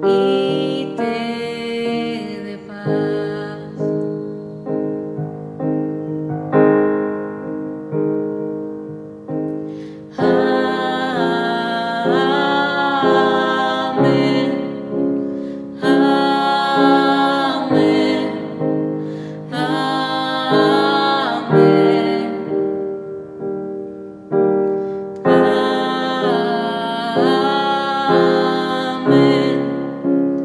y te dé paz. Amén. Amén. Amén. Amén.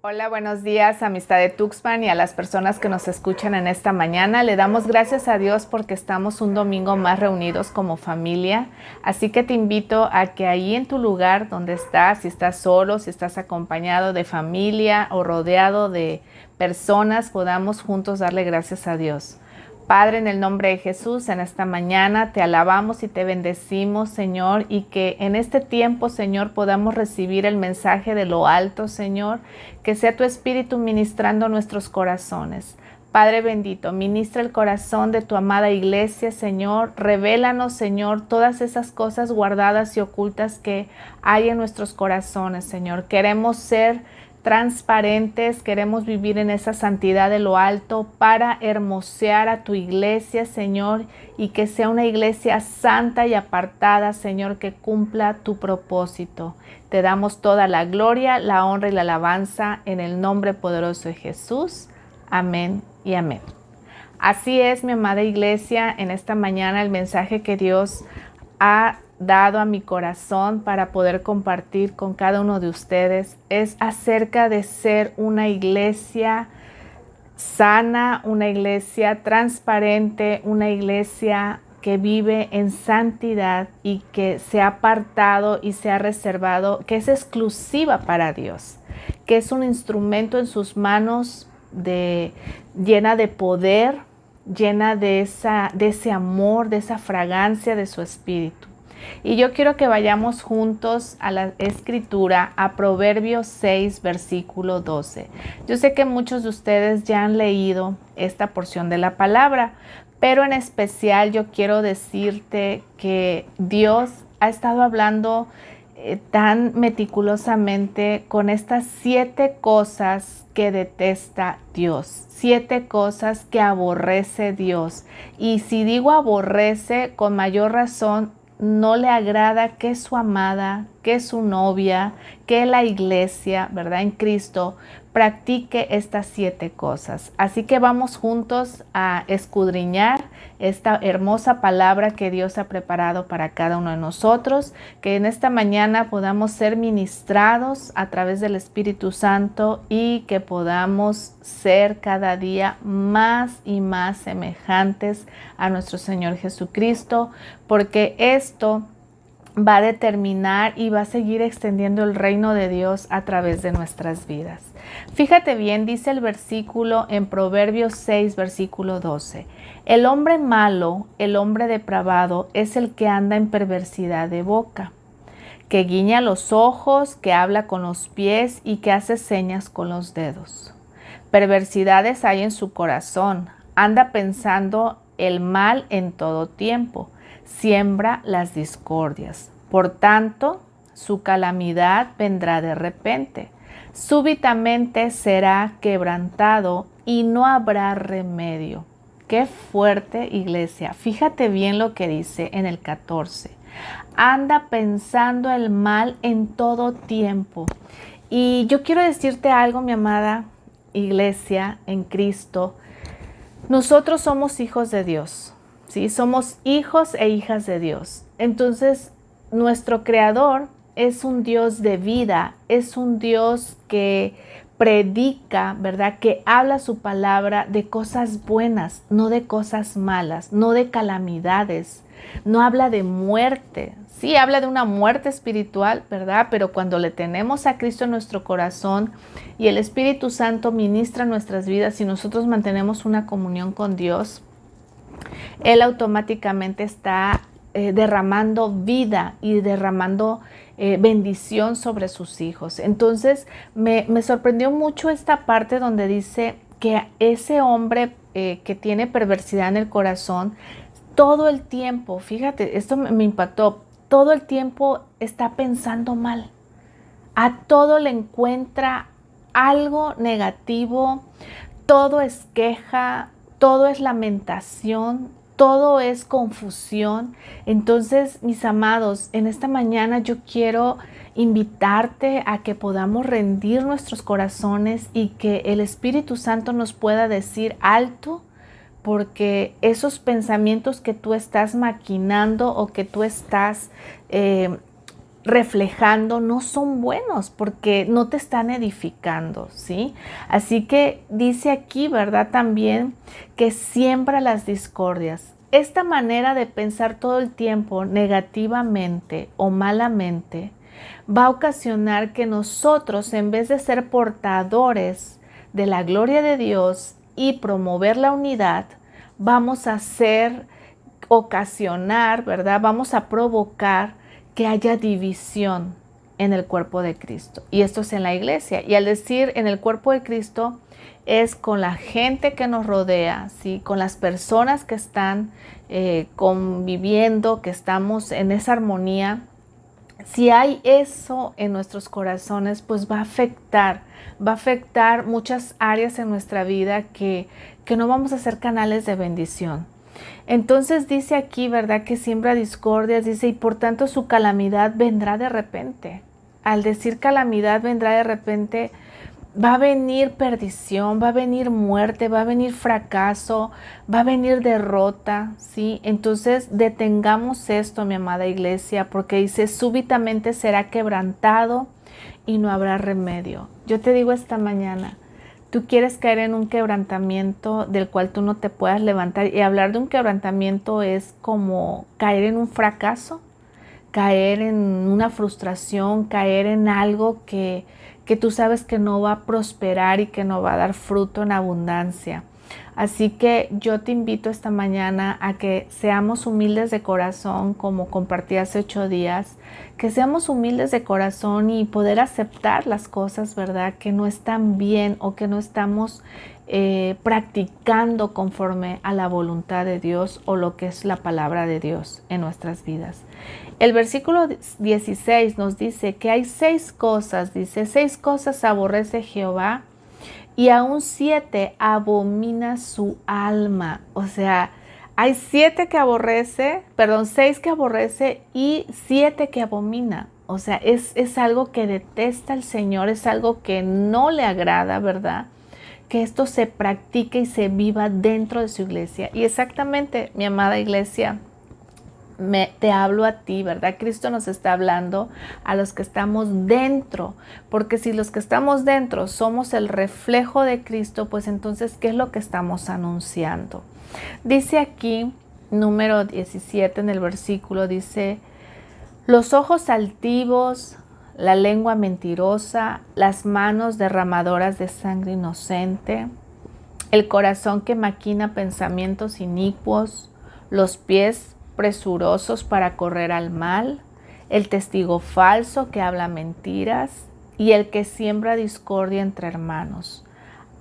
Hola, buenos días, amistad de Tuxpan y a las personas que nos escuchan en esta mañana. Le damos gracias a Dios porque estamos un domingo más reunidos como familia. Así que te invito a que ahí en tu lugar donde estás, si estás solo, si estás acompañado de familia o rodeado de personas, podamos juntos darle gracias a Dios. Padre, en el nombre de Jesús, en esta mañana te alabamos y te bendecimos, Señor, y que en este tiempo, Señor, podamos recibir el mensaje de lo alto, Señor, que sea tu Espíritu ministrando nuestros corazones. Padre bendito, ministra el corazón de tu amada iglesia, Señor. Revélanos, Señor, todas esas cosas guardadas y ocultas que hay en nuestros corazones, Señor. Queremos ser transparentes, queremos vivir en esa santidad de lo alto para hermosear a tu iglesia, Señor, y que sea una iglesia santa y apartada, Señor, que cumpla tu propósito. Te damos toda la gloria, la honra y la alabanza en el nombre poderoso de Jesús. Amén y amén. Así es, mi amada iglesia, en esta mañana el mensaje que Dios ha dado a mi corazón para poder compartir con cada uno de ustedes es acerca de ser una iglesia sana, una iglesia transparente, una iglesia que vive en santidad y que se ha apartado y se ha reservado, que es exclusiva para Dios, que es un instrumento en sus manos llena de poder, llena de ese amor, de esa fragancia de su espíritu. Y yo quiero que vayamos juntos a la escritura, a Proverbios 6, versículo 12. Yo sé que muchos de ustedes ya han leído esta porción de la palabra, pero en especial yo quiero decirte que Dios ha estado hablando tan meticulosamente con estas 7 cosas que detesta Dios, 7 cosas que aborrece Dios. Y si digo aborrece, con mayor razón, no le agrada que su amada, que su novia, que la iglesia, ¿verdad? En Cristo, practique estas 7 cosas. Así que vamos juntos a escudriñar esta hermosa palabra que Dios ha preparado para cada uno de nosotros, que en esta mañana podamos ser ministrados a través del Espíritu Santo y que podamos ser cada día más y más semejantes a nuestro Señor Jesucristo, porque esto va a determinar y va a seguir extendiendo el reino de Dios a través de nuestras vidas. Fíjate bien, dice el versículo en Proverbios 6, versículo 12. El hombre malo, el hombre depravado, es el que anda en perversidad de boca, que guiña los ojos, que habla con los pies y que hace señas con los dedos. Perversidades hay en su corazón, anda pensando el mal en todo tiempo, siembra las discordias. Por tanto, su calamidad vendrá de repente. Súbitamente será quebrantado y no habrá remedio. Qué fuerte, iglesia. Fíjate bien lo que dice en el 14. Anda pensando el mal en todo tiempo. Y yo quiero decirte algo, mi amada iglesia en Cristo. Nosotros somos hijos de Dios, ¿sí? Somos hijos e hijas de Dios. Entonces, nuestro Creador es un Dios de vida, es un Dios que predica, ¿verdad? Que habla su palabra de cosas buenas, no de cosas malas, no de calamidades. No habla de muerte, sí habla de una muerte espiritual, ¿verdad? Pero cuando le tenemos a Cristo en nuestro corazón y el Espíritu Santo ministra nuestras vidas y nosotros mantenemos una comunión con Dios, Él automáticamente está derramando vida y derramando bendición sobre sus hijos. Entonces me sorprendió mucho esta parte donde dice que ese hombre que tiene perversidad en el corazón, todo el tiempo, fíjate, esto me impactó, todo el tiempo está pensando mal. A todo le encuentra algo negativo, todo es queja, todo es lamentación, todo es confusión. Entonces, mis amados, en esta mañana yo quiero invitarte a que podamos rendir nuestros corazones y que el Espíritu Santo nos pueda decir alto, porque esos pensamientos que tú estás maquinando o que tú estás reflejando no son buenos porque no te están edificando, ¿sí? Así que dice aquí, ¿verdad? También que siembra las discordias. Esta manera de pensar todo el tiempo negativamente o malamente va a ocasionar que nosotros, en vez de ser portadores de la gloria de Dios y promover la unidad, vamos a ocasionar, ¿verdad? Vamos a provocar que haya división en el cuerpo de Cristo. Y esto es en la iglesia. Y al decir en el cuerpo de Cristo, es con la gente que nos rodea, ¿sí? Con las personas que están conviviendo, que estamos en esa armonía. Si hay eso en nuestros corazones, pues va a afectar muchas áreas en nuestra vida que no vamos a ser canales de bendición. Entonces dice aquí, ¿verdad? Que siembra discordias, dice, y por tanto su calamidad vendrá de repente. Al decir calamidad vendrá de repente, va a venir perdición, va a venir muerte, va a venir fracaso, va a venir derrota, ¿sí? Entonces detengamos esto, mi amada iglesia, porque dice, súbitamente será quebrantado y no habrá remedio. Yo te digo esta mañana, tú quieres caer en un quebrantamiento del cual tú no te puedas levantar, y hablar de un quebrantamiento es como caer en un fracaso, caer en una frustración, caer en algo que tú sabes que no va a prosperar y que no va a dar fruto en abundancia. Así que yo te invito esta mañana a que seamos humildes de corazón, como compartí hace 8 días, que seamos humildes de corazón y poder aceptar las cosas, ¿verdad?, que no están bien o que no estamos practicando conforme a la voluntad de Dios o lo que es la palabra de Dios en nuestras vidas. El versículo 16 nos dice que hay 6 cosas, dice, 6 cosas aborrece Jehová y aún 7 abomina su alma. O sea, hay 6 que aborrece y 7 que abomina. O sea, es algo que detesta el Señor, es algo que no le agrada, ¿verdad? Que esto se practique y se viva dentro de su iglesia. Y exactamente, mi amada iglesia, te hablo a ti, ¿verdad? Cristo nos está hablando a los que estamos dentro, porque si los que estamos dentro somos el reflejo de Cristo, pues entonces, ¿qué es lo que estamos anunciando? Dice aquí, número 17 en el versículo, dice, los ojos altivos, la lengua mentirosa, las manos derramadoras de sangre inocente, el corazón que maquina pensamientos inicuos, los pies presurosos para correr al mal, el testigo falso que habla mentiras y el que siembra discordia entre hermanos.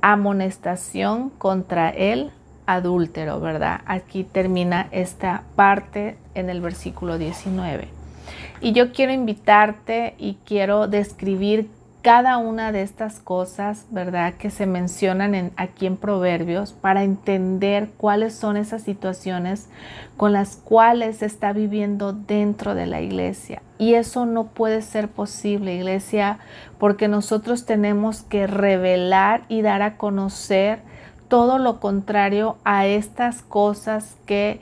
Amonestación contra el adúltero, ¿verdad? Aquí termina esta parte en el versículo 19. Y yo quiero invitarte y quiero describir cada una de estas cosas, ¿verdad?, que se mencionan aquí en Proverbios, para entender cuáles son esas situaciones con las cuales se está viviendo dentro de la iglesia. Y eso no puede ser posible, iglesia, porque nosotros tenemos que revelar y dar a conocer todo lo contrario a estas cosas que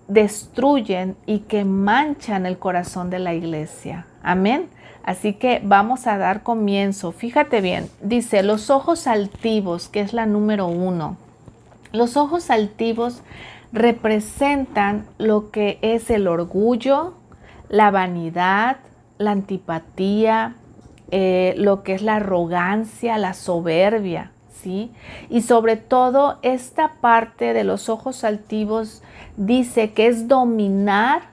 destruyen y que manchan el corazón de la iglesia. Amén. Así que vamos a dar comienzo. Fíjate bien, dice los ojos altivos, que es la número 1. Los ojos altivos representan lo que es el orgullo, la vanidad, la antipatía, lo que es la arrogancia, la soberbia, ¿sí? Y sobre todo esta parte de los ojos altivos dice que es dominar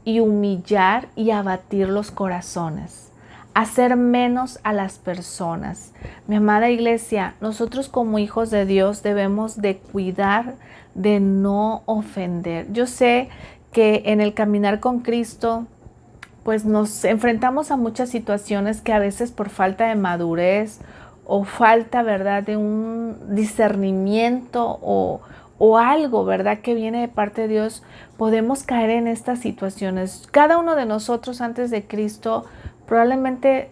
y humillar y abatir los corazones, hacer menos a las personas. Mi amada iglesia, nosotros como hijos de Dios debemos de cuidar de no ofender. Yo sé que en el caminar con Cristo, pues nos enfrentamos a muchas situaciones que a veces por falta de madurez o falta, ¿verdad?, de un discernimiento o algo, ¿verdad?, que viene de parte de Dios, podemos caer en estas situaciones. Cada uno de nosotros antes de Cristo probablemente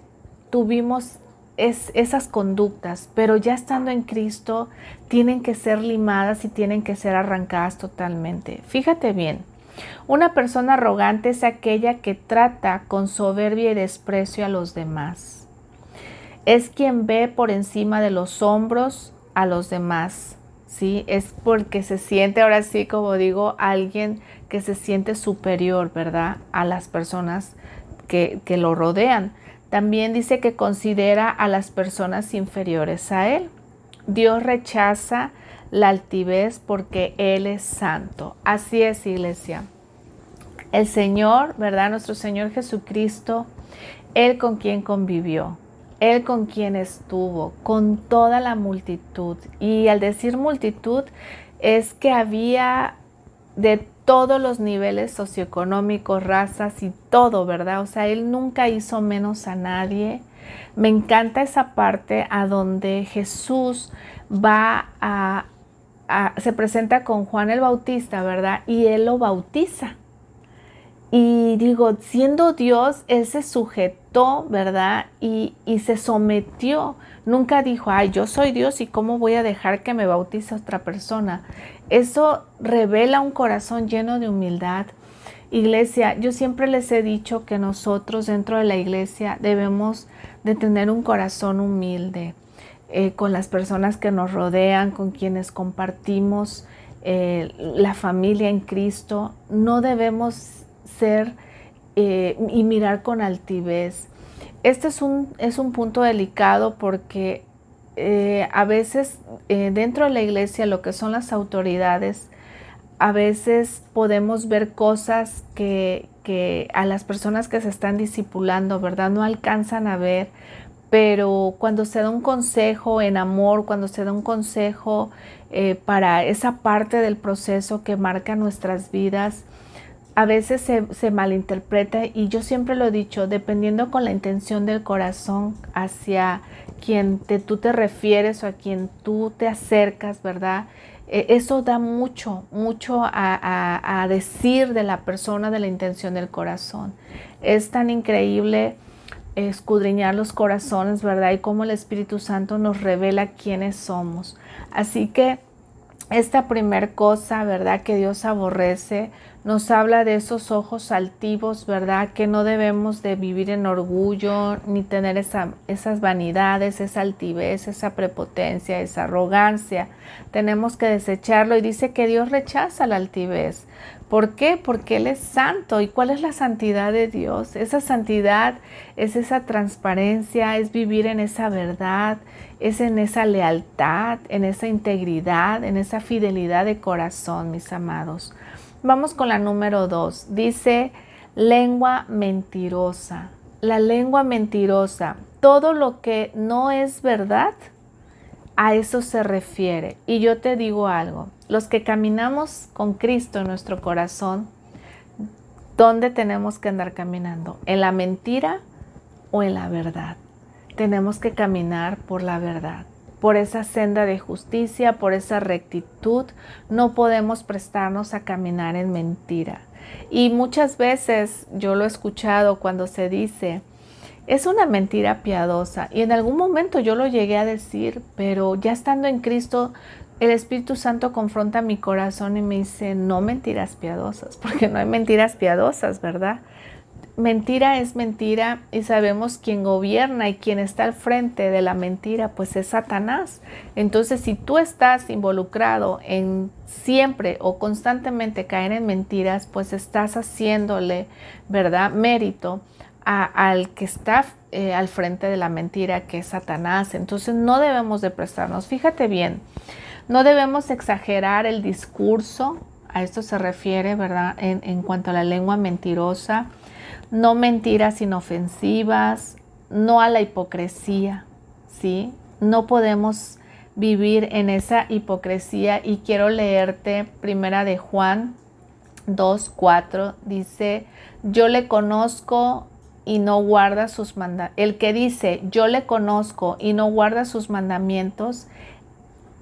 tuvimos esas conductas, pero ya estando en Cristo tienen que ser limadas y tienen que ser arrancadas totalmente. Fíjate bien, Una persona arrogante es aquella que trata con soberbia y desprecio a los demás. Es quien ve por encima de los hombros a los demás, ¿sí? Es porque se siente, ahora sí, como digo, alguien que se siente superior, ¿verdad?, a las personas que lo rodean. También dice que considera a las personas inferiores a él. Dios rechaza la altivez porque Él es santo. Así es, iglesia. El Señor, ¿verdad?, nuestro Señor Jesucristo, Él con quien convivió, Él con quien estuvo, con toda la multitud. Y al decir multitud, es que había de todos los niveles socioeconómicos, razas y todo, ¿verdad? O sea, Él nunca hizo menos a nadie. Me encanta esa parte a donde Jesús va se presenta con Juan el Bautista, ¿verdad? Y Él lo bautiza. Y digo, siendo Dios, Él se sujetó, ¿verdad? Y se sometió. Nunca dijo, ay, yo soy Dios y cómo voy a dejar que me bautice otra persona. Eso revela un corazón lleno de humildad. Iglesia, yo siempre les he dicho que nosotros dentro de la iglesia debemos de tener un corazón humilde con las personas que nos rodean, con quienes compartimos la familia en Cristo. No debemos ser y mirar con altivez. Este es un punto delicado porque a veces dentro de la iglesia, lo que son las autoridades, a veces podemos ver cosas que a las personas que se están discipulando, ¿verdad?, no alcanzan a ver. Pero cuando se da un consejo en amor, cuando se da un consejo para esa parte del proceso que marca nuestras vidas, a veces se malinterpreta, y yo siempre lo he dicho, dependiendo con la intención del corazón hacia quien tú te refieres o a quien tú te acercas, ¿verdad? Eso da mucho a decir de la persona, de la intención del corazón. Es tan increíble escudriñar los corazones, ¿verdad? Y cómo el Espíritu Santo nos revela quiénes somos. Así que esta primer cosa, ¿verdad?, que Dios aborrece, nos habla de esos ojos altivos, ¿verdad?, que no debemos de vivir en orgullo, ni tener esas vanidades, esa altivez, esa prepotencia, esa arrogancia. Tenemos que desecharlo, y dice que Dios rechaza la altivez. ¿Por qué? Porque Él es santo. ¿Y cuál es la santidad de Dios? Esa santidad es esa transparencia, es vivir en esa verdad, es en esa lealtad, en esa integridad, en esa fidelidad de corazón, mis amados. Vamos con la número 2. Dice, lengua mentirosa. La lengua mentirosa. Todo lo que no es verdad, a eso se refiere. Y yo te digo algo, los que caminamos con Cristo en nuestro corazón, ¿dónde tenemos que andar caminando? ¿En la mentira o en la verdad? Tenemos que caminar por la verdad, por esa senda de justicia, por esa rectitud. No podemos prestarnos a caminar en mentira. Y muchas veces yo lo he escuchado cuando se dice, es una mentira piadosa, y en algún momento yo lo llegué a decir, pero ya estando en Cristo, el Espíritu Santo confronta mi corazón y me dice, no mentiras piadosas, porque no hay mentiras piadosas, ¿verdad? Mentira es mentira, y sabemos quién gobierna y quién está al frente de la mentira, pues es Satanás. Entonces, si tú estás involucrado en siempre o constantemente caer en mentiras, pues estás haciéndole, ¿verdad?, mérito al que está al frente de la mentira, que es Satanás. Entonces no debemos de prestarnos, fíjate bien, no debemos exagerar el discurso, a esto se refiere, ¿verdad?, en cuanto a la lengua mentirosa. No mentiras inofensivas, no a la hipocresía, ¿sí? No podemos vivir en esa hipocresía, y quiero leerte primera de Juan 2:4, dice, yo le conozco y no guarda sus mandamientos. El que dice, yo le conozco y no guarda sus mandamientos,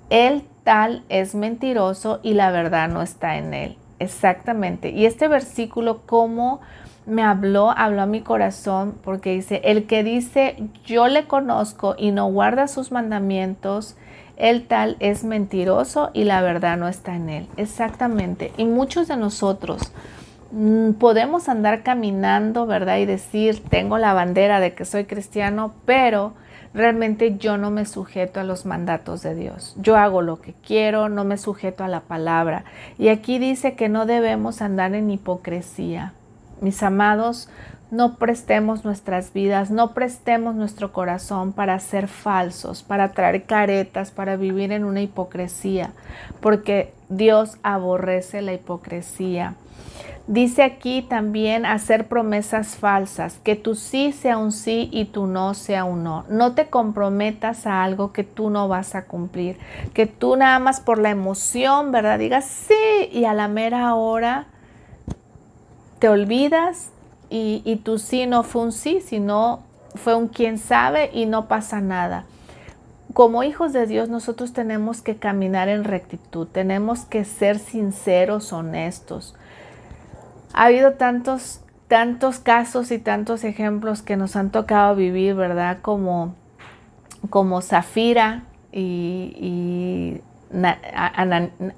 él tal es mentiroso y la verdad no está en él. Exactamente. Y este versículo, ¿cómo me habló a mi corazón? Porque dice, el que dice, yo le conozco y no guarda sus mandamientos, el tal es mentiroso y la verdad no está en él. Exactamente. Y muchos de nosotros Podemos andar caminando, ¿verdad? Y decir, tengo la bandera de que soy cristiano, pero realmente yo no me sujeto a los mandatos de Dios. Yo hago lo que quiero, no me sujeto a la palabra. Y aquí dice que no debemos andar en hipocresía. Mis amados, no prestemos nuestras vidas, no prestemos nuestro corazón para ser falsos, para traer caretas, para vivir en una hipocresía, porque Dios aborrece la hipocresía. Dice aquí también hacer promesas falsas, que tu sí sea un sí y tu no sea un no. No te comprometas a algo que tú no vas a cumplir, que tú nada más por la emoción, ¿verdad? Digas sí y a la mera hora te olvidas y tu sí no fue un sí, sino fue un quién sabe y no pasa nada. Como hijos de Dios nosotros tenemos que caminar en rectitud, tenemos que ser sinceros, honestos. Ha habido tantos casos y tantos ejemplos que nos han tocado vivir, ¿verdad? Como Zafira y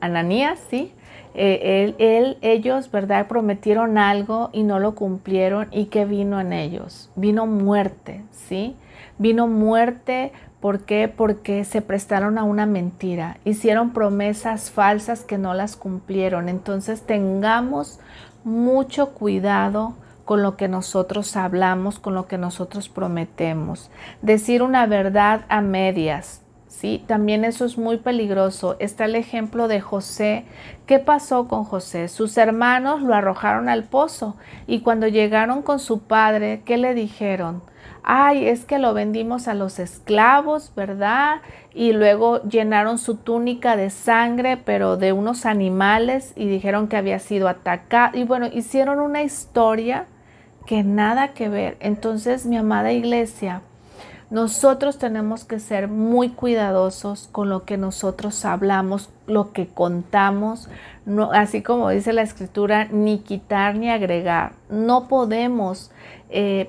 Ananías, ¿sí? Ellos, ¿verdad? Prometieron algo y no lo cumplieron. ¿Y qué vino en ellos? Vino muerte, ¿sí? Vino muerte. ¿Por qué? Porque se prestaron a una mentira. Hicieron promesas falsas que no las cumplieron. Entonces tengamos mucho cuidado con lo que nosotros hablamos, con lo que nosotros prometemos. Decir una verdad a medias, ¿sí? También eso es muy peligroso. Está el ejemplo de José. ¿Qué pasó con José? Sus hermanos lo arrojaron al pozo y cuando llegaron con su padre, ¿qué le dijeron? Ay, es que lo vendimos a los esclavos, ¿verdad? Y luego llenaron su túnica de sangre, pero de unos animales y dijeron que había sido atacado. Y bueno, hicieron una historia que nada que ver. Entonces, mi amada iglesia, nosotros tenemos que ser muy cuidadosos con lo que nosotros hablamos, lo que contamos, no, así como dice la escritura, ni quitar ni agregar. No podemos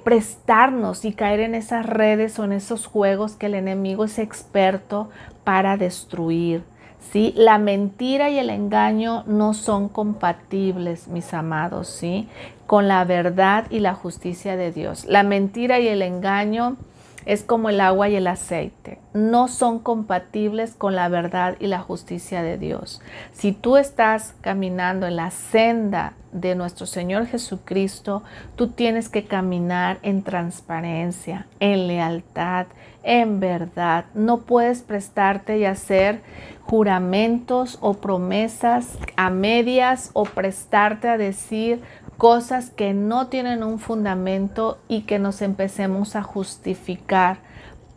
prestarnos y caer en esas redes o en esos juegos que el enemigo es experto para destruir. ¿Sí? La mentira y el engaño no son compatibles, mis amados, ¿sí? Con la verdad y la justicia de Dios. La mentira y el engaño es como el agua y el aceite. No son compatibles con la verdad y la justicia de Dios. Si tú estás caminando en la senda de nuestro Señor Jesucristo, tú tienes que caminar en transparencia, en lealtad, en verdad. No puedes prestarte y hacer juramentos o promesas a medias o prestarte a decir cosas que no tienen un fundamento y que nos empecemos a justificar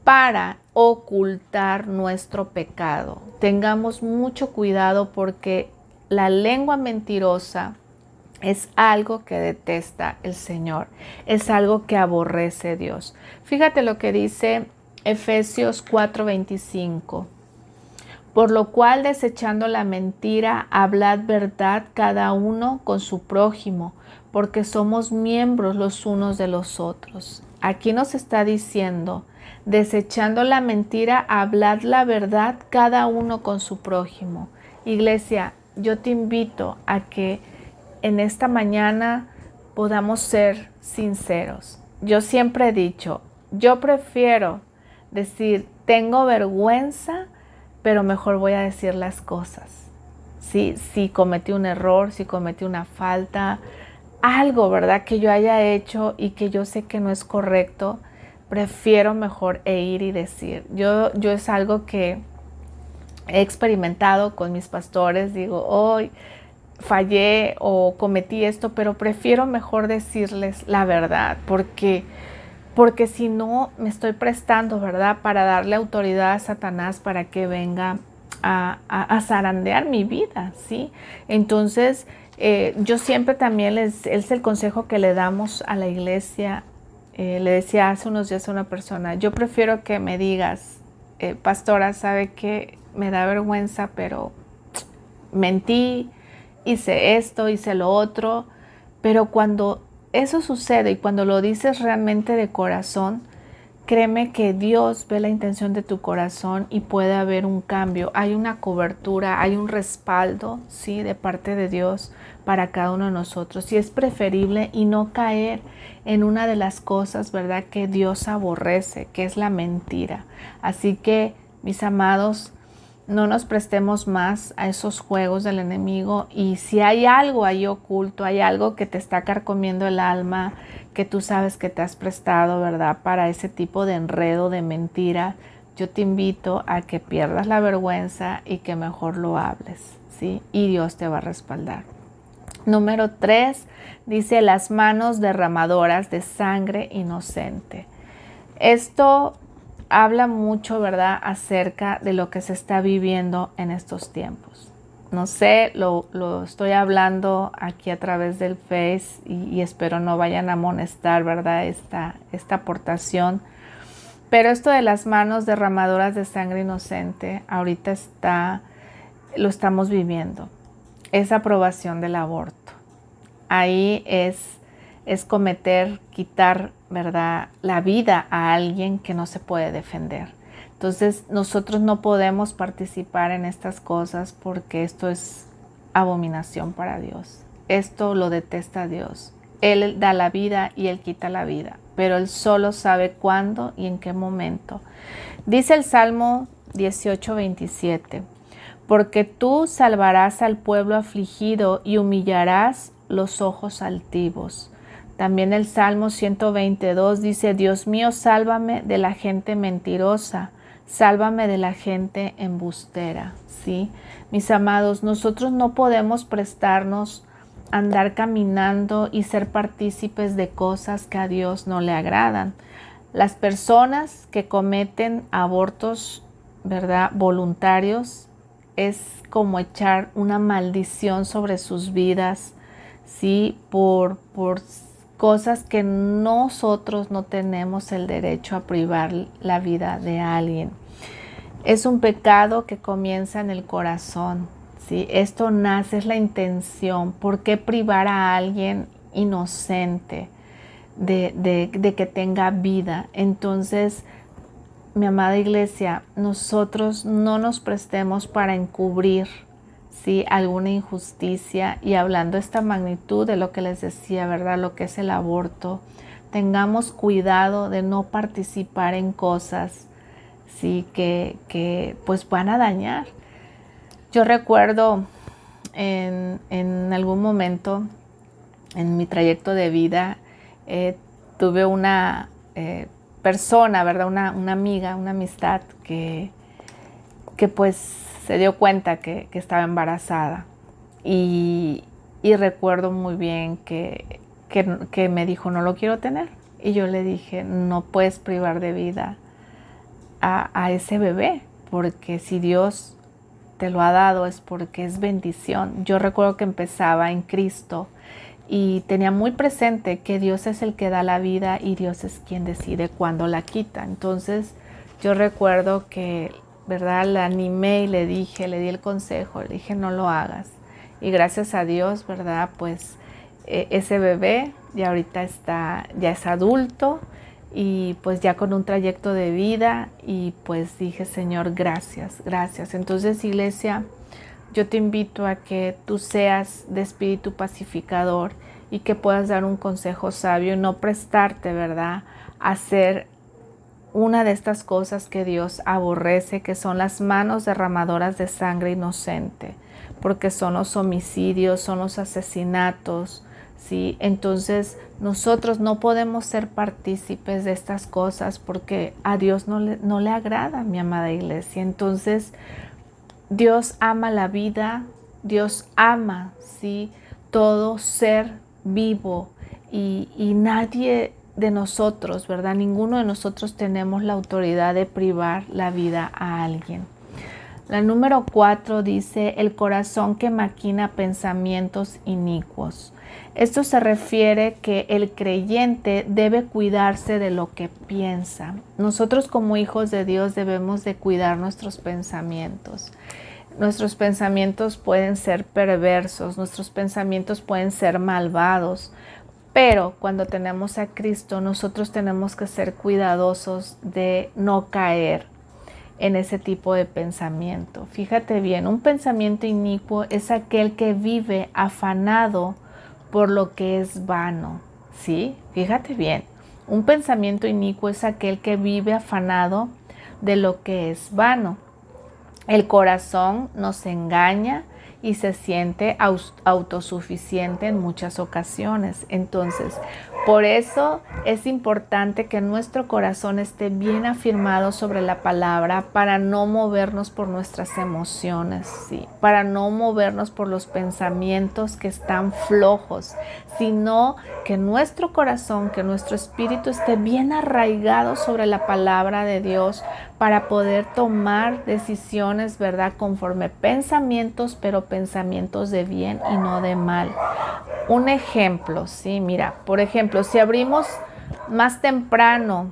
para ocultar nuestro pecado. Tengamos mucho cuidado porque la lengua mentirosa es algo que detesta el Señor, es algo que aborrece Dios. Fíjate lo que dice Efesios 4:25. Por lo cual, desechando la mentira, hablad verdad cada uno con su prójimo, porque somos miembros los unos de los otros. Aquí nos está diciendo, desechando la mentira, hablad la verdad cada uno con su prójimo. Iglesia, yo te invito a que en esta mañana podamos ser sinceros. Yo siempre he dicho, yo prefiero decir, tengo vergüenza, pero mejor voy a decir las cosas. ¿Sí? Si cometí un error, si cometí una falta, algo, ¿verdad? Que yo haya hecho y que yo sé que no es correcto, prefiero mejor ir y decir. Yo es algo que he experimentado con mis pastores. Digo, hoy fallé o cometí esto, pero prefiero mejor decirles la verdad, porque si no me estoy prestando, ¿verdad? Para darle autoridad a Satanás para que venga a zarandear mi vida, ¿sí? Entonces, yo siempre también es el consejo que le damos a la iglesia. Le decía hace unos días a una persona, yo prefiero que me digas, pastora, sabe que me da vergüenza, pero mentí, hice esto, hice lo otro, pero cuando eso sucede y cuando lo dices realmente de corazón, créeme que Dios ve la intención de tu corazón y puede haber un cambio. Hay una cobertura, hay un respaldo, ¿sí? De parte de Dios para cada uno de nosotros. Y es preferible y no caer en una de las cosas, ¿verdad?, que Dios aborrece, que es la mentira. Así que, mis amados, no nos prestemos más a esos juegos del enemigo, y si hay algo ahí oculto, hay algo que te está carcomiendo el alma, que tú sabes que te has prestado, ¿verdad?, para ese tipo de enredo, de mentira, yo te invito a que pierdas la vergüenza y que mejor lo hables, ¿sí? Y Dios te va a respaldar. Número 3, dice las manos derramadoras de sangre inocente. Esto habla mucho, ¿verdad?, acerca de lo que se está viviendo en estos tiempos. No sé, lo estoy hablando aquí a través del Face y espero no vayan a amonestar, ¿verdad?, esta aportación. Pero esto de las manos derramadoras de sangre inocente, ahorita lo estamos viviendo. Es aprobación del aborto. Ahí es quitar, ¿verdad?, la vida a alguien que no se puede defender. Entonces nosotros no podemos participar en estas cosas porque esto es abominación para Dios. Esto lo detesta Dios. Él da la vida y Él quita la vida, pero Él solo sabe cuándo y en qué momento. Dice el Salmo 18:27, porque tú salvarás al pueblo afligido y humillarás los ojos altivos. También el Salmo 122 dice, Dios mío, sálvame de la gente mentirosa, sálvame de la gente embustera, ¿sí? Mis amados, nosotros no podemos prestarnos a andar caminando y ser partícipes de cosas que a Dios no le agradan. Las personas que cometen abortos, ¿verdad?, voluntarios, es como echar una maldición sobre sus vidas, ¿sí? Por cosas que nosotros no tenemos el derecho a privar la vida de alguien. Es un pecado que comienza en el corazón, ¿sí? Esto nace, es la intención. ¿Por qué privar a alguien inocente de que tenga vida? Entonces, mi amada iglesia, nosotros no nos prestemos para encubrir, ¿sí?, alguna injusticia. Y hablando de esta magnitud de lo que les decía, ¿verdad?, lo que es el aborto, tengamos cuidado de no participar en cosas, ¿sí?, que pues van a dañar. Yo recuerdo en algún momento en mi trayecto de vida, tuve una persona, ¿verdad?, una amiga, una amistad que pues se dio cuenta que estaba embarazada, y recuerdo muy bien que me dijo, no lo quiero tener, y yo le dije, no puedes privar de vida a ese bebé, porque si Dios te lo ha dado es porque es bendición. Yo recuerdo que empezaba en Cristo y tenía muy presente que Dios es el que da la vida y Dios es quien decide cuándo la quita. Entonces yo recuerdo que, ¿verdad?, la animé y le di el consejo, le dije, no lo hagas. Y gracias a Dios, ¿verdad?, pues ese bebé ya ahorita ya es adulto y pues ya con un trayecto de vida, y pues dije, Señor, gracias, gracias. Entonces, iglesia, yo te invito a que tú seas de espíritu pacificador y que puedas dar un consejo sabio y no prestarte, ¿verdad?, a hacer una de estas cosas que Dios aborrece, que son las manos derramadoras de sangre inocente, porque son los homicidios, son los asesinatos, ¿sí? Entonces nosotros no podemos ser partícipes de estas cosas porque a Dios no le agrada, mi amada iglesia. Entonces Dios ama la vida, Dios ama, ¿sí?, todo ser vivo, y nadie de nosotros, ¿verdad?, ninguno de nosotros tenemos la autoridad de privar la vida a alguien. La número 4 dice, el corazón que maquina pensamientos inicuos. Esto se refiere que el creyente debe cuidarse de lo que piensa. Nosotros como hijos de Dios debemos de cuidar nuestros pensamientos. Nuestros pensamientos pueden ser perversos, nuestros pensamientos pueden ser malvados, Pero cuando tenemos a Cristo, nosotros tenemos que ser cuidadosos de no caer en ese tipo de pensamiento. Fíjate bien, un pensamiento inicuo es aquel que vive afanado por lo que es vano, ¿sí? Fíjate bien, un pensamiento inicuo es aquel que vive afanado de lo que es vano. El corazón nos engaña y se siente autosuficiente en muchas ocasiones. Entonces, por eso es importante que nuestro corazón esté bien afirmado sobre la palabra para no movernos por nuestras emociones, ¿sí? Para no movernos por los pensamientos que están flojos, sino que nuestro corazón, que nuestro espíritu esté bien arraigado sobre la palabra de Dios para poder tomar decisiones, ¿verdad? Conforme pensamientos, pero pensamientos de bien y no de mal. Un ejemplo, sí, mira, por ejemplo, si abrimos más temprano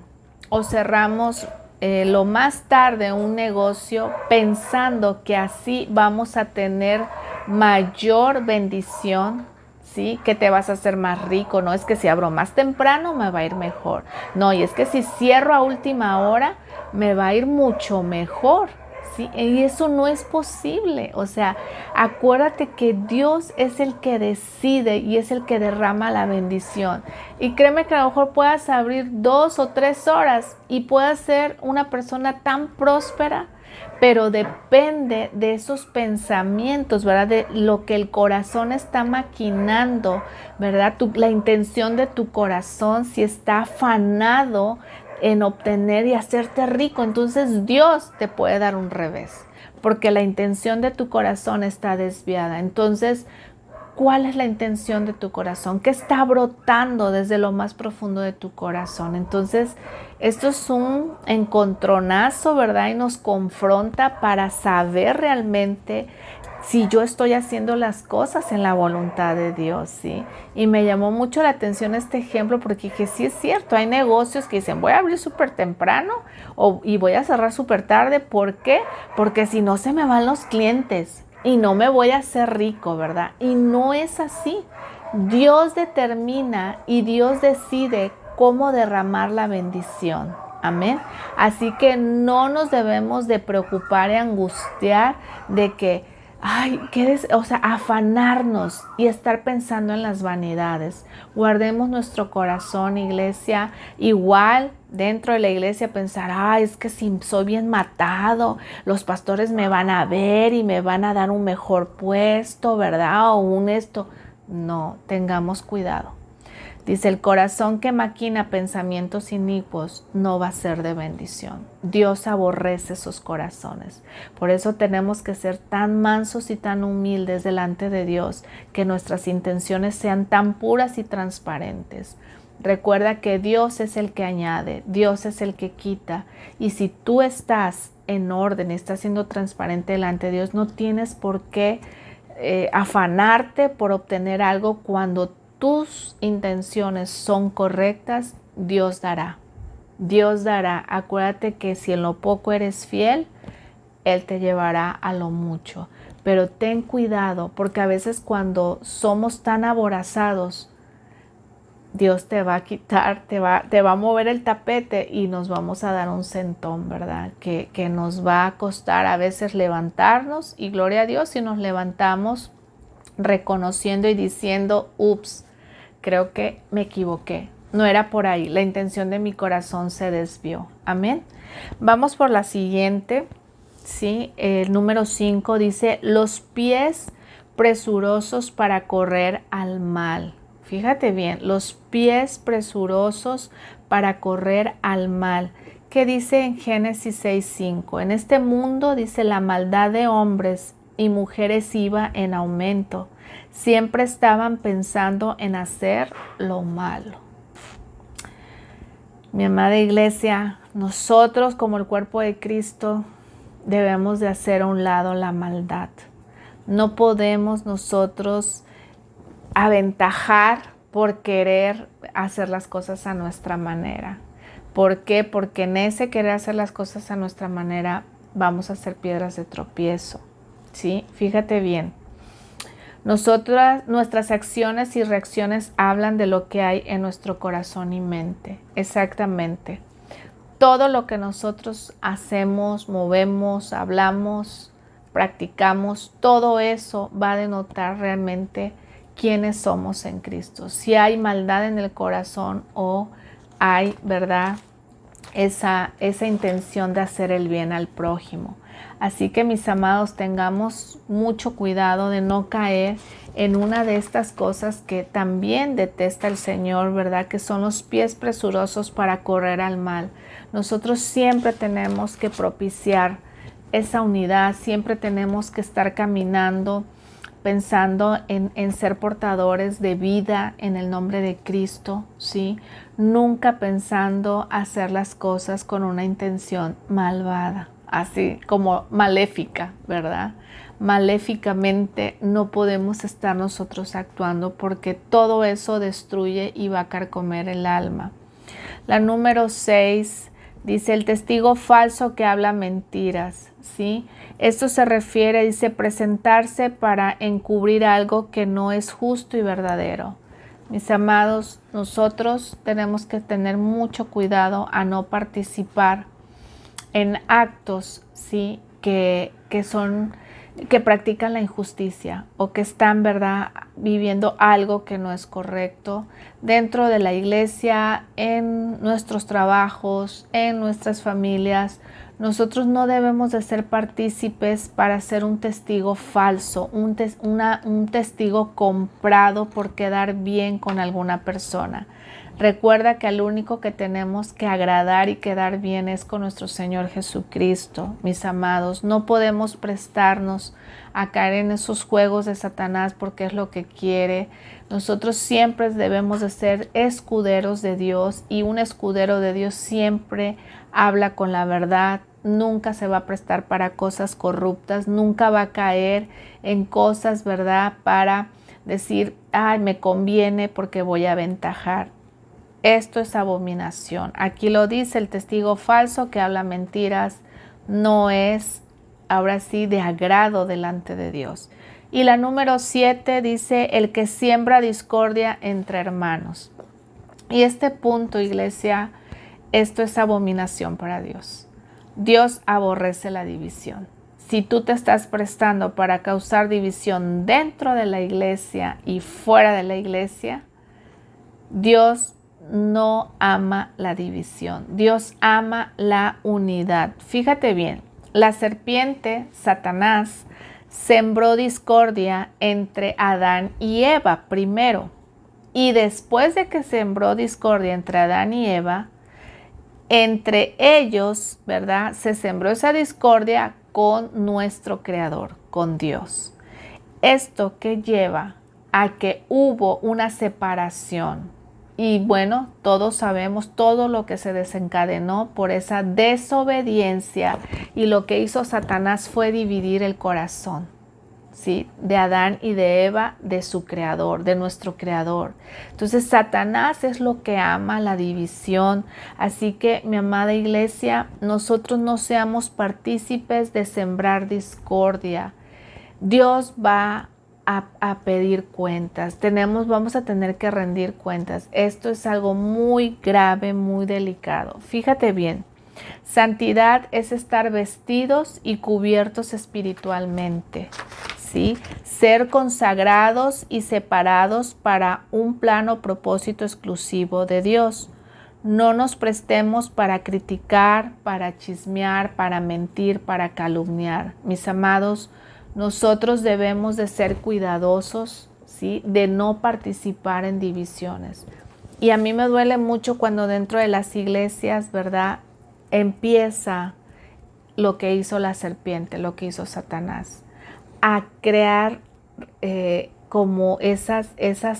o cerramos lo más tarde un negocio pensando que así vamos a tener mayor bendición, ¿sí? Que te vas a hacer más rico. No es que si abro más temprano me va a ir mejor. No, y es que si cierro a última hora me va a ir mucho mejor, ¿sí? Y eso no es posible. O sea, acuérdate que Dios es el que decide y es el que derrama la bendición. Y créeme que a lo mejor puedas abrir 2 o 3 horas y puedas ser una persona tan próspera, pero depende de esos pensamientos, ¿verdad? De lo que el corazón está maquinando, ¿verdad? La intención de tu corazón, si está afanado en obtener y hacerte rico, entonces Dios te puede dar un revés, porque la intención de tu corazón está desviada. Entonces, ¿cuál es la intención de tu corazón? ¿Qué está brotando desde lo más profundo de tu corazón? Entonces, esto es un encontronazo, ¿verdad? Y nos confronta para saber realmente si yo estoy haciendo las cosas en la voluntad de Dios, ¿sí? Y me llamó mucho la atención este ejemplo porque dije, sí es cierto, hay negocios que dicen, voy a abrir súper temprano y voy a cerrar súper tarde. ¿Por qué? Porque si no se me van los clientes y no me voy a hacer rico, ¿verdad? Y no es así. Dios determina y Dios decide cómo derramar la bendición. Amén. Así que no nos debemos de preocupar y angustiar de que afanarnos y estar pensando en las vanidades. Guardemos nuestro corazón, iglesia. Igual dentro de la iglesia pensar, es que si soy bien matado, los pastores me van a ver y me van a dar un mejor puesto, ¿verdad? O un esto. No, tengamos cuidado. Dice, el corazón que maquina pensamientos inicuos no va a ser de bendición. Dios aborrece esos corazones. Por eso tenemos que ser tan mansos y tan humildes delante de Dios, que nuestras intenciones sean tan puras y transparentes. Recuerda que Dios es el que añade, Dios es el que quita. Y si tú estás en orden, estás siendo transparente delante de Dios, no tienes por qué afanarte por obtener algo cuando tus intenciones son correctas. Dios dará. Dios dará. Acuérdate que si en lo poco eres fiel, Él te llevará a lo mucho. Pero ten cuidado, porque a veces cuando somos tan aborazados, Dios te va a quitar, te va a mover el tapete y nos vamos a dar un sentón, ¿verdad? Que nos va a costar a veces levantarnos, y gloria a Dios si nos levantamos reconociendo y diciendo, ups, creo que me equivoqué. No era por ahí, la intención de mi corazón se desvió. Amén. Vamos por la siguiente, ¿sí? El número 5 dice, los pies presurosos para correr al mal. Fíjate bien, los pies presurosos para correr al mal. ¿Qué dice en Génesis 6:5? En este mundo, dice, la maldad de hombres y mujeres iba en aumento. Siempre estaban pensando en hacer lo malo. Mi amada iglesia, nosotros como el cuerpo de Cristo debemos de hacer a un lado la maldad. No podemos nosotros aventajar por querer hacer las cosas a nuestra manera. ¿Por qué? Porque en ese querer hacer las cosas a nuestra manera vamos a hacer piedras de tropiezo, ¿sí? Fíjate bien. Nuestras acciones y reacciones hablan de lo que hay en nuestro corazón y mente. Exactamente. Todo lo que nosotros hacemos, movemos, hablamos, practicamos, todo eso va a denotar realmente quiénes somos en Cristo. Si hay maldad en el corazón o hay, ¿verdad?, esa intención de hacer el bien al prójimo. Así que, mis amados, tengamos mucho cuidado de no caer en una de estas cosas que también detesta el Señor, ¿verdad?, que son los pies presurosos para correr al mal. Nosotros siempre tenemos que propiciar esa unidad, siempre tenemos que estar caminando, pensando en ser portadores de vida en el nombre de Cristo, ¿sí? Nunca pensando hacer las cosas con una intención malvada, así como maléfica, ¿verdad? Maléficamente no podemos estar nosotros actuando, porque todo eso destruye y va a carcomer el alma. La número 6 dice el testigo falso que habla mentiras, ¿sí? Esto se refiere, dice, presentarse para encubrir algo que no es justo y verdadero. Mis amados, nosotros tenemos que tener mucho cuidado a no participar en actos, ¿sí?, que practican la injusticia o que están, ¿verdad?, viviendo algo que no es correcto dentro de la iglesia, en nuestros trabajos, en nuestras familias. Nosotros no debemos de ser partícipes para ser un testigo falso, un testigo comprado por quedar bien con alguna persona. Recuerda que al único que tenemos que agradar y quedar bien es con nuestro Señor Jesucristo, mis amados. No podemos prestarnos a caer en esos juegos de Satanás, porque es lo que quiere. Nosotros siempre debemos de ser escuderos de Dios, y un escudero de Dios siempre habla con la verdad. Nunca se va a prestar para cosas corruptas, nunca va a caer en cosas, ¿verdad?, para decir, ay, me conviene porque voy a aventajar. Esto es abominación. Aquí lo dice, el testigo falso que habla mentiras no es, ahora sí, de agrado delante de Dios. Y la número 7 dice, el que siembra discordia entre hermanos. Y este punto, iglesia, esto es abominación para Dios. Dios aborrece la división. Si tú te estás prestando para causar división dentro de la iglesia y fuera de la iglesia, Dios no ama la división. Dios ama la unidad. Fíjate bien, la serpiente, Satanás, sembró discordia entre Adán y Eva primero. Y después de que sembró discordia entre Adán y Eva, entre ellos, ¿verdad?, se sembró esa discordia con nuestro Creador, con Dios. Esto que lleva a que hubo una separación. Y bueno, todos sabemos todo lo que se desencadenó por esa desobediencia, y lo que hizo Satanás fue dividir el corazón, ¿sí?, de Adán y de Eva, de su creador, de nuestro creador. Entonces Satanás es lo que ama la división. Así que, mi amada iglesia, nosotros no seamos partícipes de sembrar discordia. Dios va a pedir cuentas. Vamos a tener que rendir cuentas. Esto es algo muy grave, muy delicado. Fíjate bien, santidad es estar vestidos y cubiertos espiritualmente, ¿sí? Ser consagrados y separados para un plano propósito exclusivo de Dios. No nos prestemos para criticar, para chismear, para mentir, para calumniar. Mis amados, nosotros debemos de ser cuidadosos, ¿sí?, de no participar en divisiones. Y a mí me duele mucho cuando dentro de las iglesias, ¿verdad?, empieza lo que hizo la serpiente, lo que hizo Satanás, a crear como esas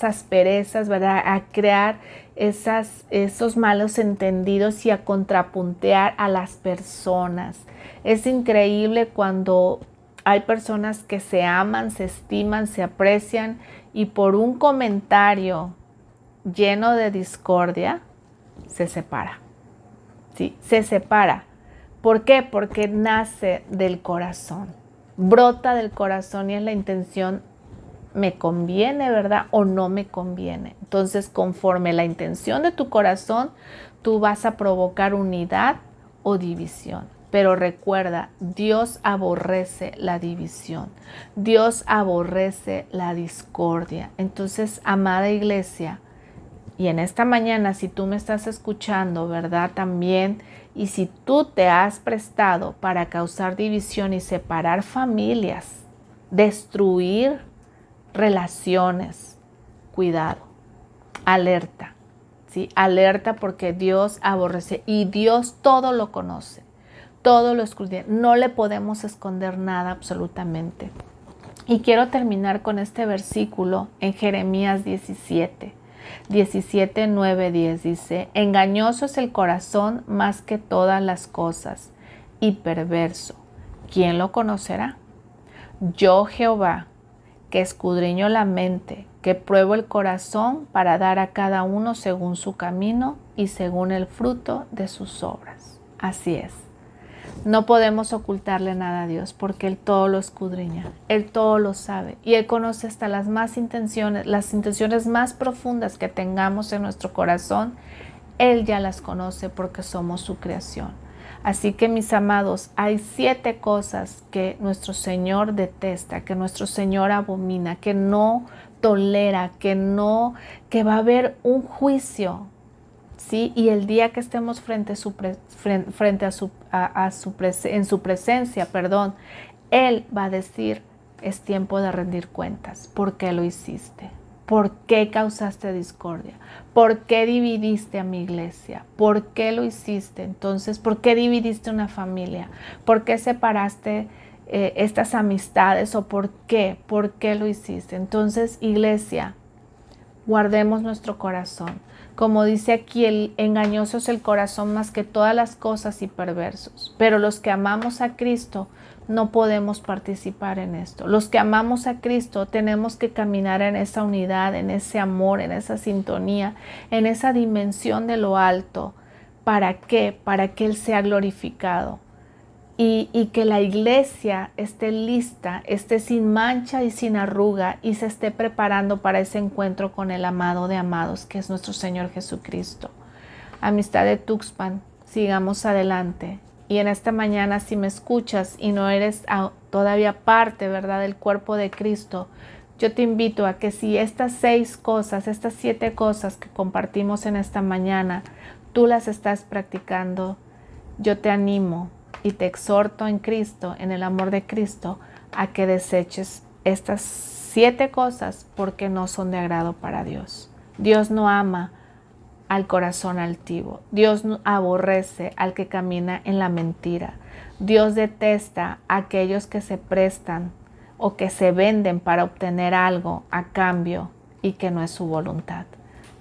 asperezas, ¿verdad?, a crear esos malos entendidos y a contrapuntear a las personas. Es increíble cuando hay personas que se aman, se estiman, se aprecian, y por un comentario lleno de discordia se separa. Sí, se separa. ¿Por qué? Porque nace del corazón, brota del corazón, y es la intención me conviene, ¿verdad? O no me conviene. Entonces, conforme la intención de tu corazón, tú vas a provocar unidad o división. Pero recuerda, Dios aborrece la división. Dios aborrece la discordia. Entonces, amada iglesia, y en esta mañana, si tú me estás escuchando, ¿verdad? También, y si tú te has prestado para causar división y separar familias, destruir relaciones, cuidado, alerta, ¿sí? Alerta porque Dios aborrece y Dios todo lo conoce, todo lo escudriña. No le podemos esconder nada absolutamente. Y quiero terminar con este versículo en Jeremías 17, 9, 10 dice: engañoso es el corazón más que todas las cosas y perverso. ¿Quién lo conocerá? Yo, Jehová, que escudriño la mente, que pruebo el corazón para dar a cada uno según su camino y según el fruto de sus obras. Así es. No podemos ocultarle nada a Dios porque Él todo lo escudriña, Él todo lo sabe y Él conoce hasta las intenciones más profundas que tengamos en nuestro corazón. Él ya las conoce porque somos su creación. Así que, mis amados, hay 7 cosas que nuestro Señor detesta, que nuestro Señor abomina, que no tolera, que va a haber un juicio. ¿Sí? Y el día que estemos en su presencia, Él va a decir: es tiempo de rendir cuentas. ¿Por qué lo hiciste? ¿Por qué causaste discordia? ¿Por qué dividiste a mi iglesia? ¿Por qué lo hiciste? Entonces, ¿por qué dividiste una familia? ¿Por qué separaste estas amistades? ¿O por qué? ¿Por qué lo hiciste? Entonces, iglesia, guardemos nuestro corazón. Como dice aquí, el engañoso es el corazón más que todas las cosas y perversos. Pero los que amamos a Cristo no podemos participar en esto. Los que amamos a Cristo tenemos que caminar en esa unidad, en ese amor, en esa sintonía, en esa dimensión de lo alto. ¿Para qué? Para que Él sea glorificado. Y que la iglesia esté lista, esté sin mancha y sin arruga y se esté preparando para ese encuentro con el amado de amados, que es nuestro Señor Jesucristo. Amistad de Tuxpan, sigamos adelante. Y en esta mañana, si me escuchas y no eres todavía parte, ¿verdad?, del cuerpo de Cristo, yo te invito a que si estas 7 cosas que compartimos en esta mañana, tú las estás practicando, yo te animo y te exhorto en Cristo, en el amor de Cristo, a que deseches estas 7 cosas porque no son de agrado para Dios. Dios no ama al corazón altivo. Dios aborrece al que camina en la mentira. Dios detesta a aquellos que se prestan o que se venden para obtener algo a cambio y que no es su voluntad.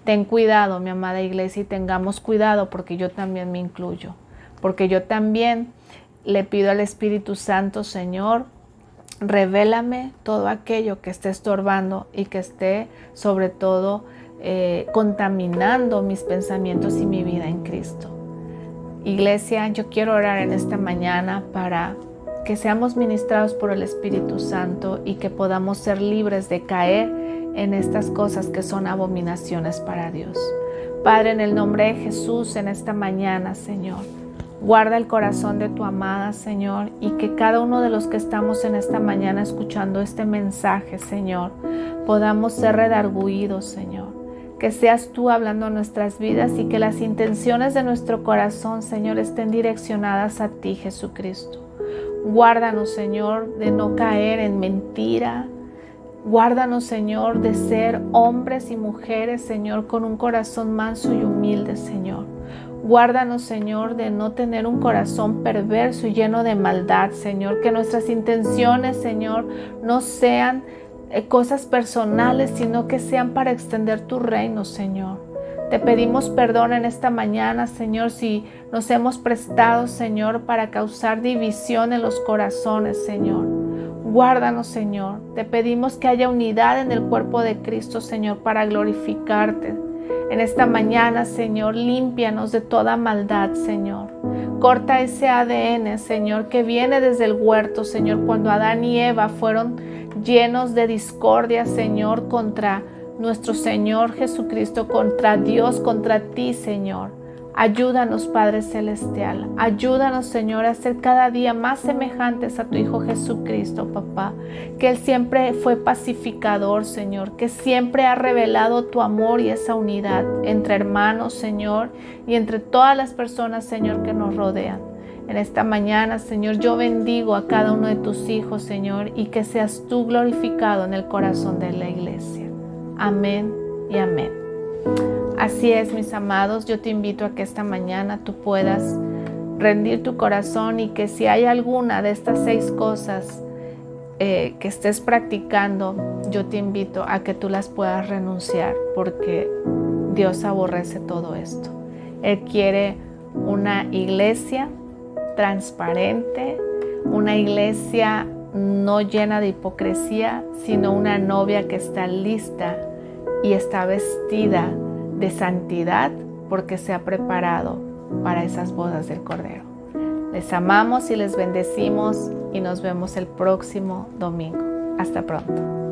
Ten cuidado, mi amada iglesia, y tengamos cuidado porque yo también me incluyo. Porque yo también le pido al Espíritu Santo: Señor, revélame todo aquello que esté estorbando y que esté sobre todo contaminando mis pensamientos y mi vida en Cristo. Iglesia, yo quiero orar en esta mañana para que seamos ministrados por el Espíritu Santo y que podamos ser libres de caer en estas cosas que son abominaciones para Dios. Padre, en el nombre de Jesús, en esta mañana, Señor, guarda el corazón de tu amada, Señor, y que cada uno de los que estamos en esta mañana escuchando este mensaje, Señor, podamos ser redargüidos, Señor. Que seas tú hablando en nuestras vidas y que las intenciones de nuestro corazón, Señor, estén direccionadas a ti, Jesucristo. Guárdanos, Señor, de no caer en mentira. Guárdanos, Señor, de ser hombres y mujeres, Señor, con un corazón manso y humilde, Señor. Guárdanos, Señor, de no tener un corazón perverso y lleno de maldad, Señor. Que nuestras intenciones, Señor, no sean cosas personales, sino que sean para extender tu reino, Señor. Te pedimos perdón en esta mañana, Señor, si nos hemos prestado, Señor, para causar división en los corazones, Señor. Guárdanos, Señor. Te pedimos que haya unidad en el cuerpo de Cristo, Señor, para glorificarte. En esta mañana, Señor, límpianos de toda maldad, Señor. Corta ese ADN, Señor, que viene desde el huerto, Señor, cuando Adán y Eva fueron llenos de discordia, Señor, contra nuestro Señor Jesucristo, contra Dios, contra ti, Señor. Ayúdanos, Padre Celestial. Ayúdanos, Señor, a ser cada día más semejantes a tu Hijo Jesucristo, papá. Que Él siempre fue pacificador, Señor. Que siempre ha revelado tu amor y esa unidad entre hermanos, Señor, y entre todas las personas, Señor, que nos rodean. En esta mañana, Señor, yo bendigo a cada uno de tus hijos, Señor, y que seas tú glorificado en el corazón de la iglesia. Amén y amén. Así es, mis amados, yo te invito a que esta mañana tú puedas rendir tu corazón y que si hay alguna de estas 6 cosas que estés practicando, yo te invito a que tú las puedas renunciar, porque Dios aborrece todo esto. Él quiere una iglesia transparente, una iglesia no llena de hipocresía, sino una novia que está lista y está vestida de santidad porque se ha preparado para esas bodas del Cordero. Les amamos y les bendecimos y nos vemos el próximo domingo. Hasta pronto.